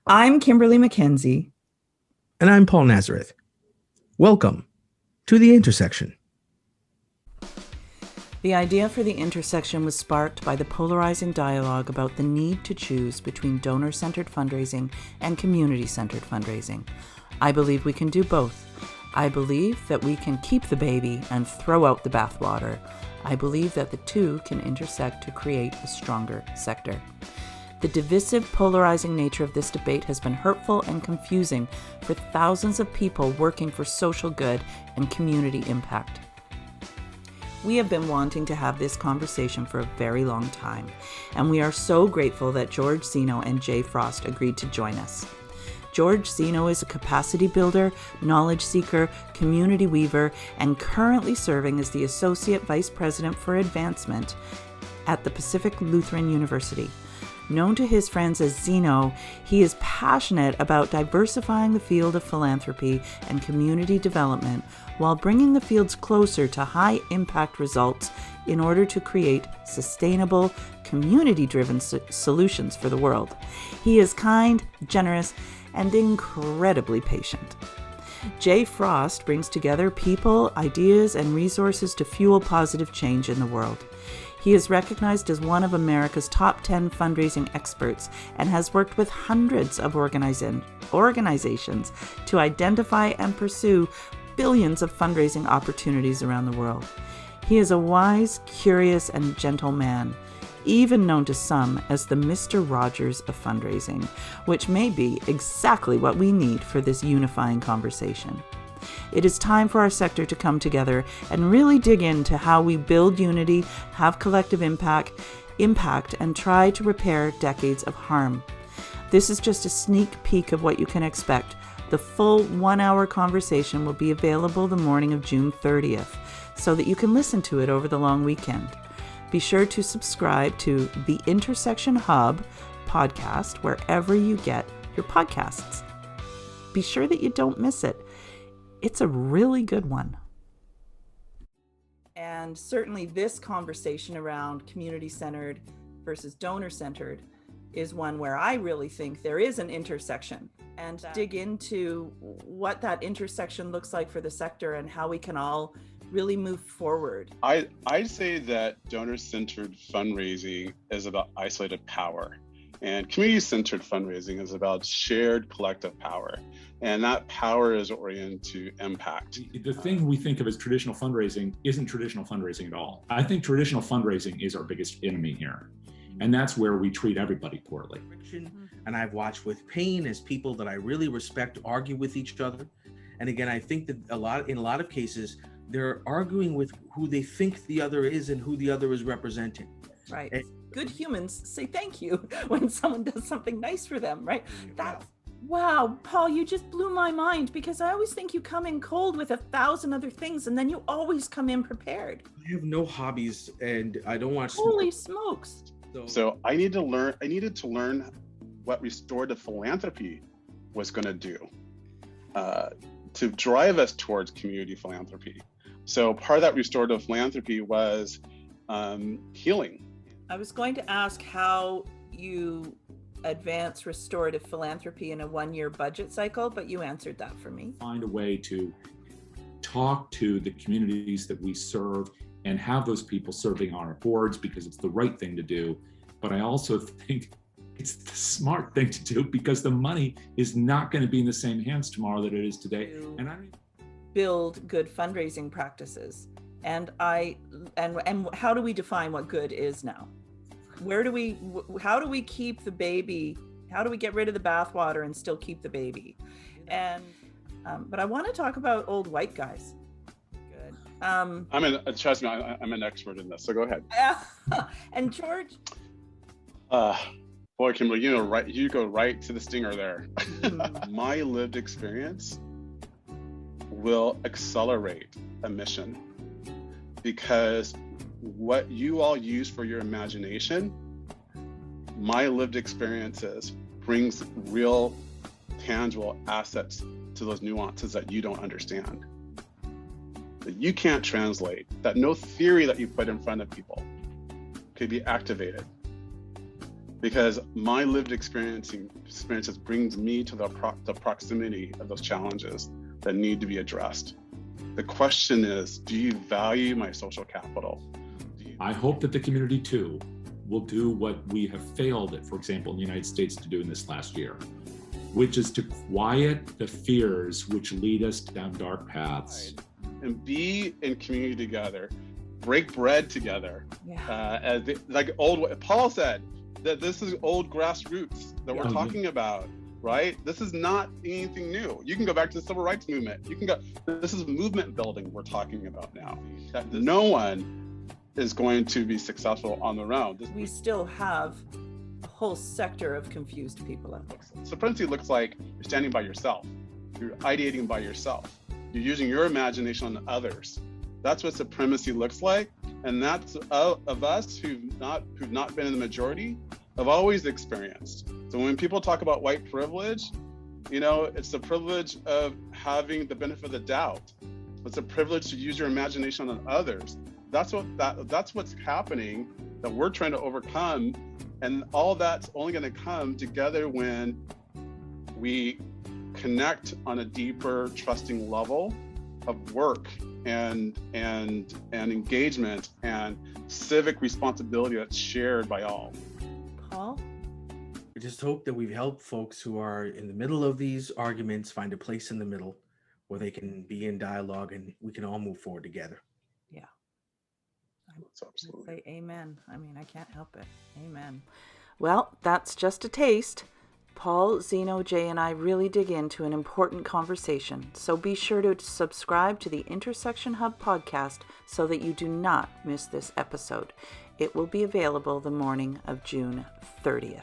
I'm Kimberly McKenzie. And I'm Paul Nazareth. Welcome to the intersection. The idea for the intersection was sparked by the polarizing dialogue about the need to choose between donor-centered fundraising and community-centered fundraising. I believe we can do both. I believe that we can keep the baby and throw out the bathwater. I believe that the two can intersect to create a stronger sector. The divisive, polarizing nature of this debate has been hurtful and confusing for thousands of people working for social good and community impact. We have been wanting to have this conversation for a very long time, and we are so grateful that George Zeno and Jay Frost agreed to join us. George Zeno is a capacity builder, knowledge seeker, community weaver, and currently serving as the Associate Vice President for Advancement at the Pacific Lutheran University. Known to his friends as Zeno, he is passionate about diversifying the field of philanthropy and community development while bringing the fields closer to high-impact results in order to create sustainable, community-driven solutions for the world. He is kind, generous, and incredibly patient. Jay Frost brings together people, ideas, and resources to fuel positive change in the world. He is recognized as one of America's top 10 fundraising experts and has worked with hundreds of organizations to identify and pursue billions of fundraising opportunities around the world. He is a wise, curious, and gentle man, even known to some as the Mr. Rogers of fundraising, which may be exactly what we need for this unifying conversation. It is time for our sector to come together and really dig into how we build unity, have collective impact, and try to repair decades of harm. This is just a sneak peek of what you can expect. The full 1-hour conversation will be available the morning of June 30th, so that you can listen to it over the long weekend. Be sure to subscribe to the Intersection Hub podcast wherever you get your podcasts. Be sure that you don't miss it. It's a really good one. And certainly this conversation around community-centered versus donor-centered is one where I really think there is an intersection, and dig into what that intersection looks like for the sector and how we can all really move forward. I'd say that donor-centered fundraising is about isolated power, and community-centered fundraising is about shared collective power. And that power is oriented to impact. The thing we think of as traditional fundraising isn't traditional fundraising at all. I think traditional fundraising is our biggest enemy here. And that's where we treat everybody poorly. And I've watched with pain as people that I really respect argue with each other. And again, I think that in a lot of cases, they're arguing with who they think the other is and who the other is representing. Right. And good humans say thank you when someone does something nice for them, right? Wow, Paul, you just blew my mind, because I always think you come in cold with 1,000 other things, and then you always come in prepared. I have no hobbies, and I don't watch. Holy smokes! So I needed to learn what restorative philanthropy was going to do to drive us towards community philanthropy. So part of that restorative philanthropy was healing. I was going to ask how you advance restorative philanthropy in a 1-year budget cycle, but you answered that for me. Find a way to talk to the communities that we serve and have those people serving on our boards, because it's the right thing to do. But I also think it's the smart thing to do, because the money is not going to be in the same hands tomorrow that it is today. And I build good fundraising practices. And how do we define what good is now? How do we keep the baby? How do we get rid of the bathwater and still keep the baby? And but I want to talk about old white guys. Good. Trust me, I'm an expert in this. So go ahead. And George. Boy, Kimberly, you go right to the stinger there. My lived experience will accelerate a mission, because what you all use for your imagination, my lived experiences brings real, tangible assets to those nuances that you don't understand, that you can't translate, that no theory that you put in front of people could be activated. because my lived experiences brings me to the proximity of those challenges that need to be addressed. The question is, do you value my social capital? I hope that the community too will do what we have failed at, for example, in the United States to do in this last year, which is to quiet the fears which lead us down dark paths. And be in community together, break bread together. Yeah. Like Paul said, that this is old grassroots that we're talking about, right? This is not anything new. You can go back to the civil rights movement. This is movement building we're talking about now. That no one is going to be successful on their own. We still have a whole sector of confused people out there. Supremacy looks like you're standing by yourself. You're ideating by yourself. You're using your imagination on others. That's what supremacy looks like. And that's of us who've not been in the majority, have always experienced. So when people talk about white privilege, it's the privilege of having the benefit of the doubt. It's a privilege to use your imagination on others. That's what's happening that we're trying to overcome. And all that's only going to come together when we connect on a deeper, trusting level of work and engagement and civic responsibility that's shared by all. Paul? I just hope that we've helped folks who are in the middle of these arguments find a place in the middle where they can be in dialogue and we can all move forward together. Yeah. Absolutely. Say amen. I mean, I can't help it. Amen. Well, that's just a taste. Paul, Zeno, Jay, and I really dig into an important conversation, so be sure to subscribe to the Intersection Hub podcast so that you do not miss this episode. It will be available the morning of June 30th.